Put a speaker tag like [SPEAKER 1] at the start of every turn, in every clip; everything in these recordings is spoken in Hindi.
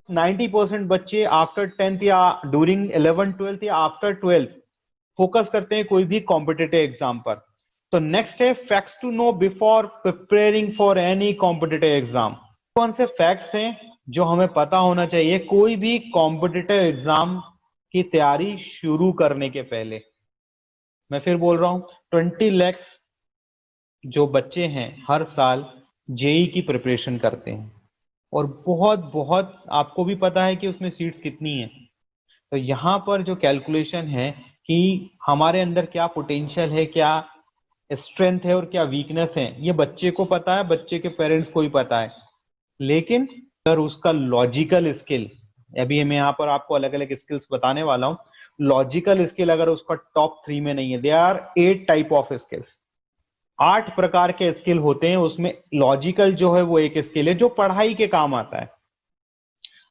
[SPEAKER 1] 90% बच्चे आफ्टर 10th या ड्यूरिंग 11th 12th या आफ्टर 12th फोकस करते हैं कोई भी कॉम्पिटिटिव एग्जाम पर। तो नेक्स्ट है facts to know before preparing for any competitive exam. कौन से फैक्ट्स हैं जो हमें पता होना चाहिए कोई भी कॉम्पिटिटिव एग्जाम की तैयारी शुरू करने के पहले? मैं फिर बोल रहा हूं, 20 लाख जो बच्चे हैं हर साल जेई की प्रिपरेशन करते हैं, और बहुत बहुत आपको भी पता है कि उसमें सीट्स कितनी हैं। तो यहाँ पर जो कैलकुलेशन है कि हमारे अंदर क्या पोटेंशियल है, क्या स्ट्रेंथ है और क्या वीकनेस है, ये बच्चे को पता है, बच्चे के पेरेंट्स को ही पता है। लेकिन अगर उसका लॉजिकल स्किल, अभी मैं यहाँ पर आपको अलग अलग स्किल्स बताने वाला हूँ, लॉजिकल स्किल अगर उसका टॉप 3 में नहीं है, they are 8 type of skills, 8 प्रकार के स्किल होते हैं, उसमें लॉजिकल जो है वो एक स्किल है जो पढ़ाई के काम आता है।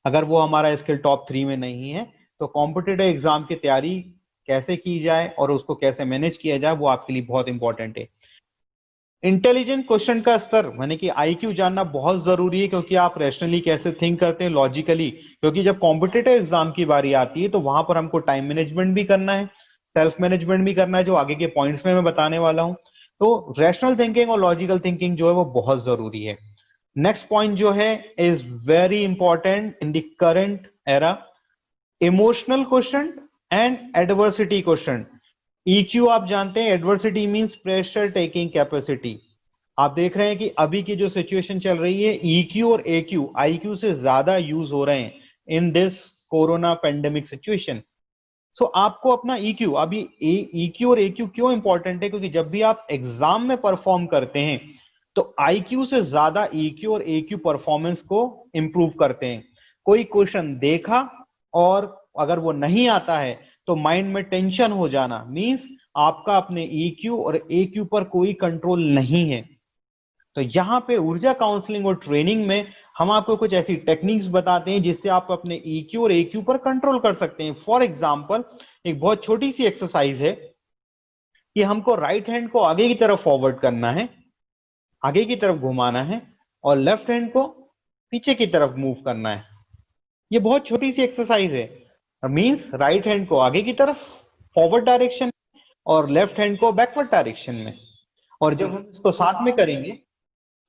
[SPEAKER 1] अगर वो हमारा स्किल टॉप 3 में नहीं है तो कॉम्पिटिटिव एग्जाम की तैयारी कैसे की जाए और उसको कैसे मैनेज किया जाए वो आपके लिए बहुत इंपॉर्टेंट है। इंटेलिजेंट क्वेश्चन का स्तर यानी कि आईक्यू जानना बहुत जरूरी है, क्योंकि आप रैशनली कैसे थिंक करते हैं, लॉजिकली, क्योंकि जब कॉम्पिटिटिव एग्जाम की बारी आती है तो वहां पर हमको टाइम मैनेजमेंट भी करना है, सेल्फ मैनेजमेंट भी करना है, जो आगे के पॉइंट्स में मैं बताने वाला हूं। तो रैशनल थिंकिंग और लॉजिकल थिंकिंग जो है वो बहुत जरूरी है। नेक्स्ट पॉइंट जो है is very important in the current era, emotional question and adversity question. EQ आप जानते हैं, adversity means pressure taking capacity. आप देख रहे हैं कि अभी की जो सिचुएशन चल रही है, EQ और AQ IQ से ज्यादा यूज हो रहे हैं in this corona pandemic situation. So आपको अपना EQ, अभी EQ और AQ क्यों इंपॉर्टेंट है, क्योंकि जब भी आप एग्जाम में परफॉर्म करते हैं तो IQ से ज्यादा EQ और AQ परफॉर्मेंस को इंप्रूव करते हैं। कोई क्वेश्चन देखा और अगर वो नहीं आता है तो माइंड में टेंशन हो जाना मींस आपका अपने EQ और AQ पर कोई कंट्रोल नहीं है। तो यहाँ पे ऊर्जा काउंसलिंग और ट्रेनिंग में हम आपको कुछ ऐसी टेक्निक्स बताते हैं जिससे आप अपने EQ और AQ पर कंट्रोल कर सकते हैं। फॉर एग्जाम्पल, एक बहुत छोटी सी एक्सरसाइज है कि हमको राइट हैंड को आगे की तरफ फॉरवर्ड करना है, आगे की तरफ घुमाना है, और लेफ्ट हैंड को पीछे की तरफ मूव करना है। ये बहुत छोटी सी एक्सरसाइज है, मींस राइट हैंड को आगे की तरफ फॉरवर्ड डायरेक्शन और लेफ्ट हैंड को बैकवर्ड डायरेक्शन में। और जब हम इसको साथ में करेंगे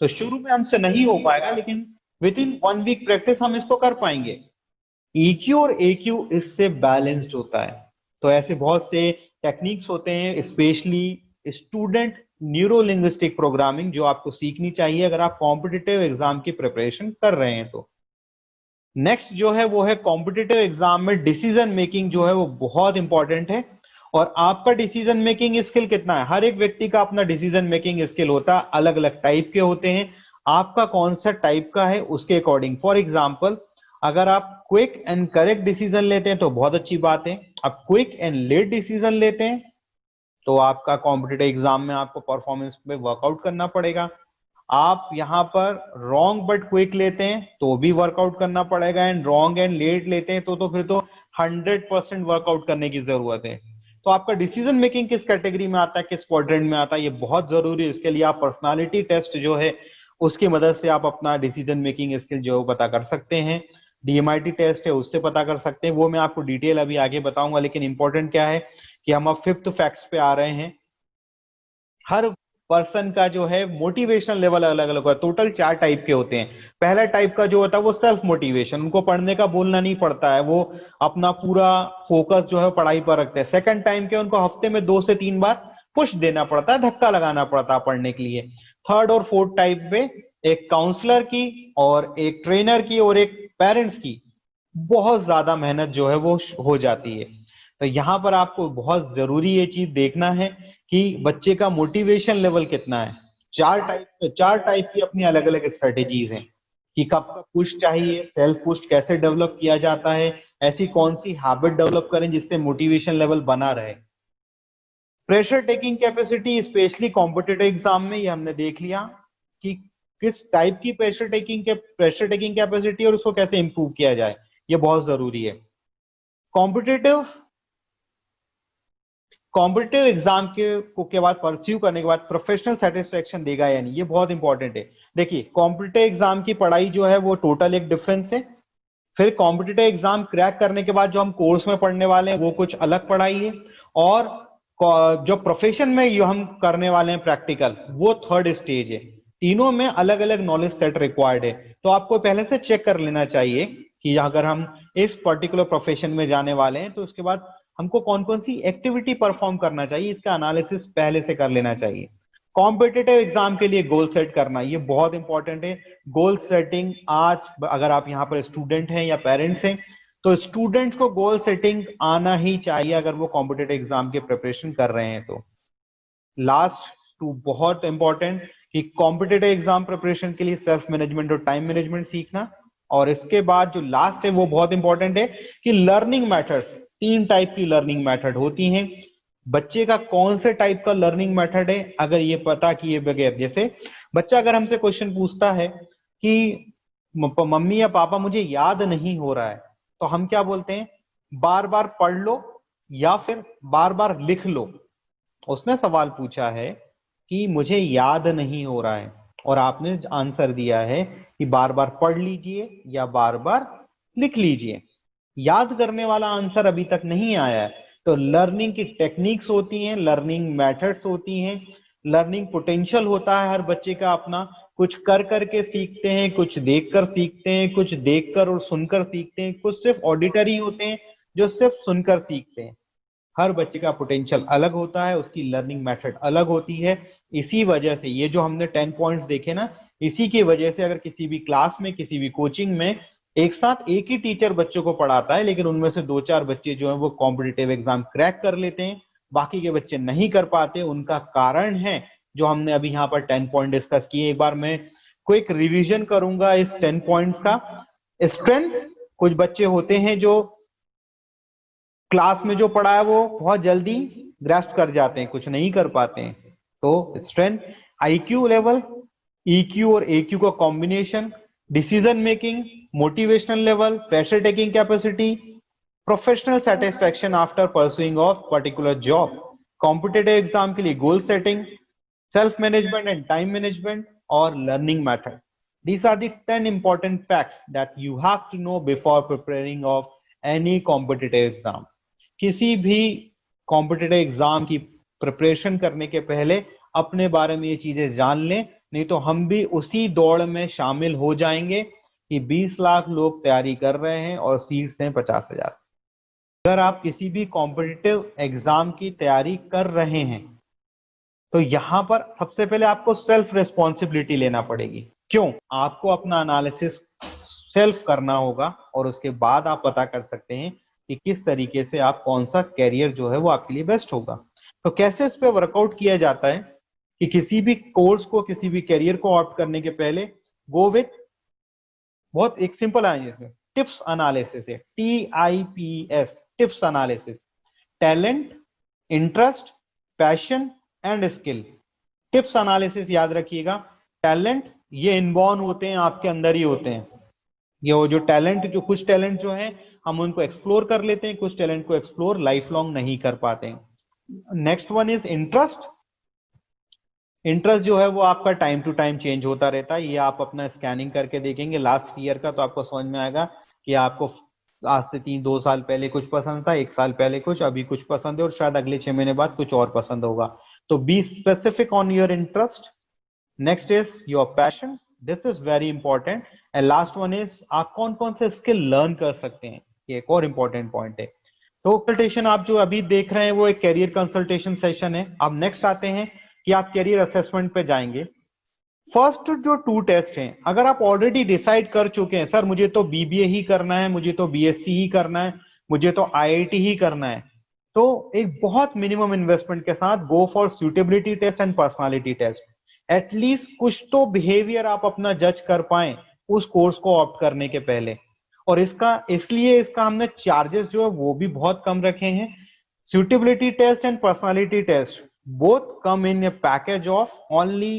[SPEAKER 1] तो शुरू में हमसे नहीं हो पाएगा, लेकिन विद इन 1 वीक प्रैक्टिस हम इसको कर पाएंगे। EQ और AQ इससे बैलेंस्ड होता है। तो ऐसे बहुत से टेक्निक्स होते हैं, specially student neuro linguistic programming, जो आपको सीखनी चाहिए अगर आप कॉम्पिटिटिव एग्जाम की प्रिपरेशन कर रहे हैं तो। नेक्स्ट जो है वो है कॉम्पिटिटिव एग्जाम में डिसीजन मेकिंग जो है वो बहुत इंपॉर्टेंट है। और आपका डिसीजन मेकिंग स्किल कितना है, हर एक व्यक्ति का अपना डिसीजन मेकिंग स्किल होता है, अलग अलग टाइप के होते हैं। आपका कौन सा टाइप का है उसके अकॉर्डिंग। फॉर एग्जाम्पल, अगर आप क्विक एंड करेक्ट डिसीजन लेते हैं तो बहुत अच्छी बात है। आप क्विक एंड लेट डिसीजन लेते हैं तो आपका कॉम्पिटिटिव एग्जाम में आपको परफॉर्मेंस पे वर्कआउट करना पड़ेगा। आप यहाँ पर रॉन्ग बट क्विक लेते हैं तो भी वर्कआउट करना पड़ेगा, एंड रॉन्ग एंड लेट लेते हैं तो फिर तो 100% वर्कआउट करने की जरूरत है। तो आपका डिसीजन मेकिंग किस कैटेगरी में आता है, किस क्वाड्रेंट में आता है, ये बहुत जरूरी है। इसके लिए आप पर्सनालिटी टेस्ट जो है उसकी मदद से आप अपना डिसीजन मेकिंग स्किल जो पता कर सकते हैं। DMIT टेस्ट है उससे पता कर सकते हैं, वो मैं आपको डिटेल अभी आगे बताऊंगा। लेकिन इंपॉर्टेंट क्या है कि हम अब 5th फैक्ट्स पे आ रहे हैं। हर पर्सन का जो है मोटिवेशन लेवल अलग अलग होता है। टोटल 4 टाइप के होते हैं। पहला टाइप का जो होता है वो सेल्फ मोटिवेशन, उनको पढ़ने का बोलना नहीं पड़ता है, वो अपना पूरा फोकस जो है पढ़ाई पर रखते हैं। सेकंड टाइम के उनको हफ्ते में 2 से 3 बार पुश देना पड़ता है, धक्का लगाना पड़ता है पढ़ने के लिए। थर्ड और फोर्थ टाइप में एक काउंसलर की और एक ट्रेनर की और एक पेरेंट्स की बहुत ज्यादा मेहनत जो है वो हो जाती है। तो यहाँ पर आपको बहुत जरूरी ये चीज देखना है कि बच्चे का मोटिवेशन लेवल कितना है। 4 टाइप की अपनी अलग अलग स्ट्रेटेजीज हैं कि कब कब पुश चाहिए, सेल्फ पुश कैसे डेवलप किया जाता है, ऐसी कौन सी हैबिट डेवलप करें जिससे मोटिवेशन लेवल बना रहे। Pressure taking capacity specially competitive exam में ये हमने देख लिया कि किस टाइप की प्रेशर टेकिंग कैपेसिटी और उसको कैसे इंप्रूव किया जाए, ये बहुत जरूरी है। कॉम्पिटिटिव एग्जाम के बाद परस्यू करने के बाद प्रोफेशनल सेटिस्फेक्शन देगा या नहीं, ये बहुत इंपॉर्टेंट है। देखिए, कॉम्पिटिटिव एग्जाम की पढ़ाई जो है वो टोटल एक डिफरेंस है, फिर कॉम्पिटिटिव एग्जाम क्रैक करने के बाद जो हम कोर्स में पढ़ने वाले हैं वो कुछ अलग पढ़ाई है, और जो प्रोफेशन में जो हम करने वाले हैं प्रैक्टिकल, वो थर्ड स्टेज है। तीनों में अलग अलग नॉलेज सेट रिक्वायर्ड है। तो आपको पहले से चेक कर लेना चाहिए कि अगर हम इस पर्टिकुलर प्रोफेशन में जाने वाले हैं तो उसके बाद हमको कौन कौन सी एक्टिविटी परफॉर्म करना चाहिए, इसका एनालिसिस पहले से कर लेना चाहिए। कॉम्पिटिटिव एग्जाम के लिए गोल सेट करना ये बहुत इंपॉर्टेंट है। गोल सेटिंग आज अगर आप यहाँ पर स्टूडेंट हैं या पेरेंट्स हैं तो स्टूडेंट्स को गोल सेटिंग आना ही चाहिए अगर वो कॉम्पिटिटिव एग्जाम की प्रिपरेशन कर रहे हैं तो। लास्ट टू बहुत इंपॉर्टेंट कि कॉम्पिटिटिव एग्जाम प्रिपरेशन के लिए सेल्फ मैनेजमेंट और टाइम मैनेजमेंट सीखना। और इसके बाद जो लास्ट है वो बहुत इंपॉर्टेंट है कि लर्निंग मेथड्स, 3 टाइप की लर्निंग मेथड होती हैं। बच्चे का कौन से टाइप का लर्निंग मेथड है अगर ये पता किए बगैर, जैसे बच्चा अगर हमसे क्वेश्चन पूछता है कि मम्मी या पापा मुझे याद नहीं हो रहा है, तो हम क्या बोलते हैं, बार बार पढ़ लो या फिर बार बार लिख लो। उसने सवाल पूछा है कि मुझे याद नहीं हो रहा है और आपने आंसर दिया है कि बार बार पढ़ लीजिए या बार बार लिख लीजिए। याद करने वाला आंसर अभी तक नहीं आया है। तो लर्निंग की टेक्निक्स होती हैं, लर्निंग मेथड्स होती हैं, लर्निंग पोटेंशियल होता है हर बच्चे का अपना। कुछ कर करके सीखते हैं, कुछ देखकर सीखते हैं, कुछ देखकर और सुनकर सीखते हैं, कुछ सिर्फ ऑडिटरी होते हैं जो सिर्फ सुनकर सीखते हैं। हर बच्चे का पोटेंशियल अलग होता है, उसकी लर्निंग मेथड अलग होती है। इसी वजह से ये जो हमने 10 पॉइंट्स देखे ना, इसी की वजह से अगर किसी भी क्लास में, किसी भी कोचिंग में एक साथ एक ही टीचर बच्चों को पढ़ाता है, लेकिन उनमें से 2-4 बच्चे जो है वो कॉम्पिटिटिव एग्जाम क्रैक कर लेते हैं, बाकी के बच्चे नहीं कर पाते, उनका कारण है जो हमने अभी यहाँ पर 10 पॉइंट डिस्कस किए। एक बार मैं क्विक रिवीजन करूंगा इस 10 पॉइंट्स का। स्ट्रेंथ, कुछ बच्चे होते हैं जो क्लास में जो पढ़ा है वो बहुत जल्दी ग्रास्प कर जाते हैं, कुछ नहीं कर पाते हैं, तो स्ट्रेंथ। आईक्यू लेवल, ईक्यू और एक्यू का combination, decision making, motivational level, pressure taking capacity, professional satisfaction after pursuing of particular job, competitive exam के लिए goal setting, self management and time management, और learning method. These are the 10 important facts that you have to know before preparing of any competitive exam. किसी भी कॉम्पिटिटिव एग्जाम की प्रिपरेशन करने के पहले अपने बारे में ये चीजें जान लें, नहीं तो हम भी उसी दौड़ में शामिल हो जाएंगे कि 20 लाख लोग तैयारी कर रहे हैं और सीट्स हैं 50,000। अगर आप किसी भी कॉम्पिटिटिव एग्जाम की तैयारी कर रहे हैं तो यहां पर सबसे पहले आपको सेल्फ रिस्पॉन्सिबिलिटी लेना पड़ेगी। क्यों? आपको अपना एनालिसिस सेल्फ करना होगा और उसके बाद आप पता कर सकते हैं कि किस तरीके से आप कौन सा कैरियर जो है वो आपके लिए बेस्ट होगा। तो कैसे इस पे वर्कआउट किया जाता है कि किसी भी कोर्स को, किसी भी कैरियर को ऑप्ट करने के पहले गो विथ बहुत एक सिंपल एनालिसिस, टिप्स एनालिसिस है, TIPS, tips analysis. Talent, interest, passion and skill. Tips analysis याद रखिएगा। टैलेंट ये इनबॉर्न होते हैं, आपके अंदर ही होते हैं। ये वो जो टैलेंट, जो कुछ टैलेंट जो है हम उनको एक्सप्लोर कर लेते हैं, कुछ टैलेंट को एक्सप्लोर लाइफ लॉन्ग नहीं कर पाते हैं। Next one is interest. Interest जो है वो आपका टाइम टू टाइम चेंज होता रहता है। ये आप अपना स्कैनिंग करके देखेंगे लास्ट ईयर का तो आपको समझ में आएगा कि आपको आज से 3-2 साल पहले कुछ पसंद था, 1 साल पहले कुछ, अभी कुछ पसंद है और शायद अगले 6 महीने बाद कुछ और पसंद होगा। तो be specific on your interest. Next is your passion, this is very important. And last one is आप कौन कौन से स्किल लर्न कर सकते हैं, ये एक और इंपॉर्टेंट पॉइंट है। तो कंसल्टेशन आप जो अभी देख रहे हैं वो एक कैरियर कंसल्टेशन सेशन है। अब नेक्स्ट आते हैं कि आप कैरियर असेसमेंट पे जाएंगे। फर्स्ट जो 2 टेस्ट हैं, अगर आप ऑलरेडी डिसाइड कर चुके हैं सर मुझे तो BBA ही करना है, मुझे तो BSc ही करना है, मुझे तो IIT ही करना है, तो एक बहुत मिनिमम इन्वेस्टमेंट के साथ go for suitability test and personality test. At least कुछ तो बिहेवियर आप अपना जज कर पाए उस कोर्स को ऑप्ट करने के पहले। और इसलिए इसका हमने चार्जेस जो है वो भी बहुत कम रखे हैं। Suitability test and personality test both come in a package of only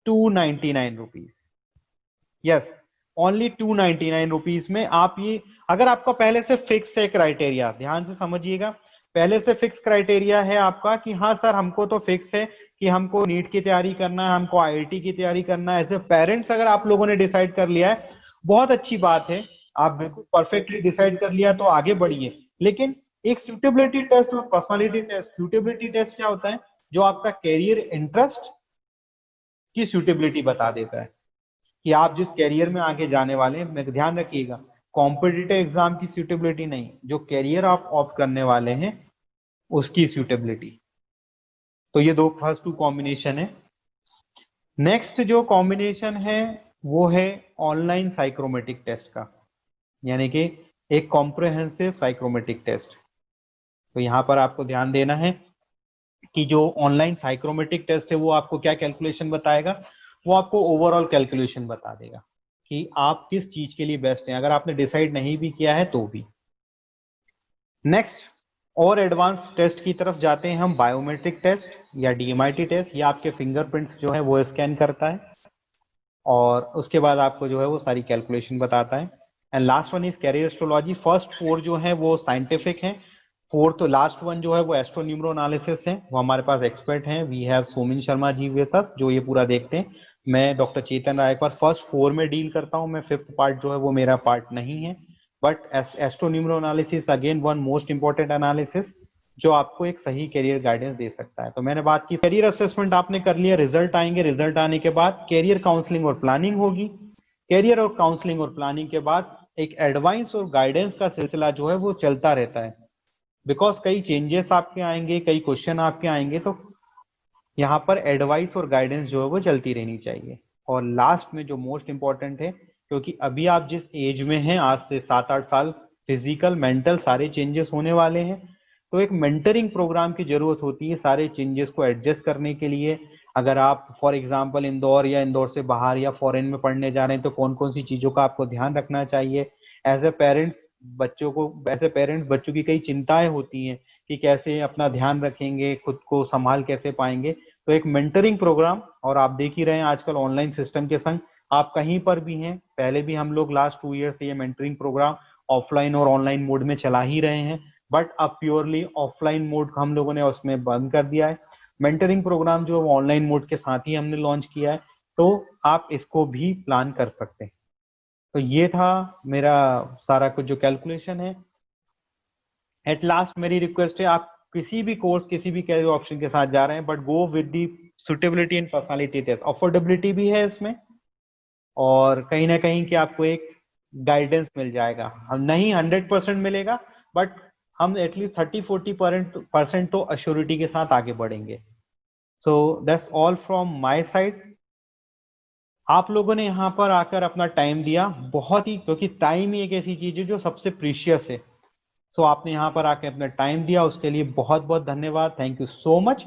[SPEAKER 1] 299 rupees. Yes, only 299 rupees में आप ये, अगर आपका पहले से फिक्स है क्राइटेरिया, ध्यान से समझिएगा, पहले से फिक्स क्राइटेरिया है आपका कि हाँ सर हमको तो फिक्स है कि हमको नीट की तैयारी करना है, हमको IIT की तैयारी करना है, एज ए पेरेंट्स अगर आप लोगों ने डिसाइड कर लिया है, बहुत अच्छी बात है, आप बिल्कुल परफेक्टली डिसाइड कर लिया तो आगे बढ़िए। लेकिन एक सुटेबिलिटी टेस्ट और पर्सनालिटी टेस्ट, सुटेबिलिटी टेस्ट क्या होता है, जो आपका कैरियर इंटरेस्ट की सुटेबिलिटी बता देता है कि आप जिस कैरियर में आगे जाने वाले हैं। मैं ध्यान रखिएगा, कॉम्पिटिटिव एग्जाम की सुटेबिलिटी नहीं, जो कैरियर आप ऑप्ट करने वाले हैं उसकी सुटेबिलिटी। तो ये दो फर्स्ट टू कॉम्बिनेशन है। नेक्स्ट जो कॉम्बिनेशन है वो है ऑनलाइन साइक्रोमेटिक टेस्ट का, यानी कि एक कॉम्प्रिहेंसिव साइक्रोमेटिक टेस्ट। तो यहाँ पर आपको ध्यान देना है कि जो ऑनलाइन साइक्रोमेटिक टेस्ट है वो आपको क्या कैलकुलेशन बताएगा, वो आपको ओवरऑल कैलकुलेशन बता देगा कि आप किस चीज के लिए बेस्ट हैं, अगर आपने डिसाइड नहीं भी किया है तो भी। नेक्स्ट और एडवांस टेस्ट की तरफ जाते हैं हम, बायोमेट्रिक टेस्ट या डीएमआईटी टेस्ट। ये आपके फिंगरप्रिंट्स जो है वो स्कैन करता है और उसके बाद आपको जो है वो सारी कैलकुलेशन बताता है। And last one is career astrology. First four जो है वो साइंटिफिक हैं, फोर्थ तो लास्ट वन जो है वो एस्ट्रोन्यूमरो एनालिसिस है। वो हमारे पास एक्सपर्ट हैं, we have Somin Sharma ji with us जो ये पूरा देखते हैं। मैं डॉक्टर चेतन राय पर फर्स्ट फोर में डील करता हूँ, मैं फिफ्थ पार्ट जो है वो मेरा पार्ट नहीं है। बट एस्ट्रोन्यूमरो analysis again one most important analysis जो आपको एक सही करियर गाइडेंस दे सकता है। तो मैंने बात की करियर असेसमेंट आपने कर लिया, रिजल्ट आएंगे, रिजल्ट आने के बाद कैरियर काउंसलिंग और प्लानिंग होगी। कैरियर और काउंसलिंग और प्लानिंग के बाद एक एडवाइस और गाइडेंस का सिलसिला जो है वो चलता रहता है, बिकॉज कई चेंजेस आपके आएंगे, कई क्वेश्चन आपके आएंगे, तो यहाँ पर एडवाइस और गाइडेंस जो है वो चलती रहनी चाहिए। और लास्ट में जो मोस्ट इंपॉर्टेंट है, क्योंकि अभी आप जिस एज में हैं, आज से 7-8 साल फिजिकल मेंटल सारे चेंजेस होने वाले हैं, तो एक मेंटरिंग प्रोग्राम की जरूरत होती है सारे चेंजेस को एडजस्ट करने के लिए। अगर आप फॉर एग्जांपल इंदौर या इंदौर से बाहर या फॉरेन में पढ़ने जा रहे हैं तो कौन कौन सी चीजों का आपको ध्यान रखना चाहिए। एज ए पेरेंट बच्चों की कई चिंताएं होती हैं कि कैसे अपना ध्यान रखेंगे, खुद को संभाल कैसे पाएंगे। तो एक मेंटरिंग प्रोग्राम, और आप देख ही रहे हैं आजकल ऑनलाइन सिस्टम के संग आप कहीं पर भी हैं, पहले भी हम लोग लास्ट 2 ईयर से ये मेंटरिंग प्रोग्राम ऑफलाइन और ऑनलाइन मोड में चला ही रहे हैं। बट अब प्योरली ऑफलाइन मोड हम लोगों ने उसमें बंद कर दिया है, मेंटरिंग प्रोग्राम जो ऑनलाइन मोड के साथ ही हमने लॉन्च किया है, तो आप इसको भी प्लान कर सकते हैं। तो ये था मेरा सारा कुछ जो कैलकुलेशन है। एट लास्ट मेरी रिक्वेस्ट है, आप किसी भी कोर्स किसी भी कैरियर ऑप्शन के साथ जा रहे हैं, but go with the suitability and personality test. Affordability भी है इसमें और कहीं ना कहीं कि आपको एक गाइडेंस मिल जाएगा, हम नहीं 100% मिलेगा, बट हम एटलीस्ट 30-40% तो अश्योरिटी के साथ आगे बढ़ेंगे। So that's all from my side. आप लोगों ने यहाँ पर आकर अपना टाइम दिया, बहुत ही, क्योंकि टाइम ही एक ऐसी चीज है जो सबसे प्रीशियस है। सो आपने यहाँ पर आकर अपना टाइम दिया, उसके लिए बहुत बहुत धन्यवाद, थैंक यू सो मच।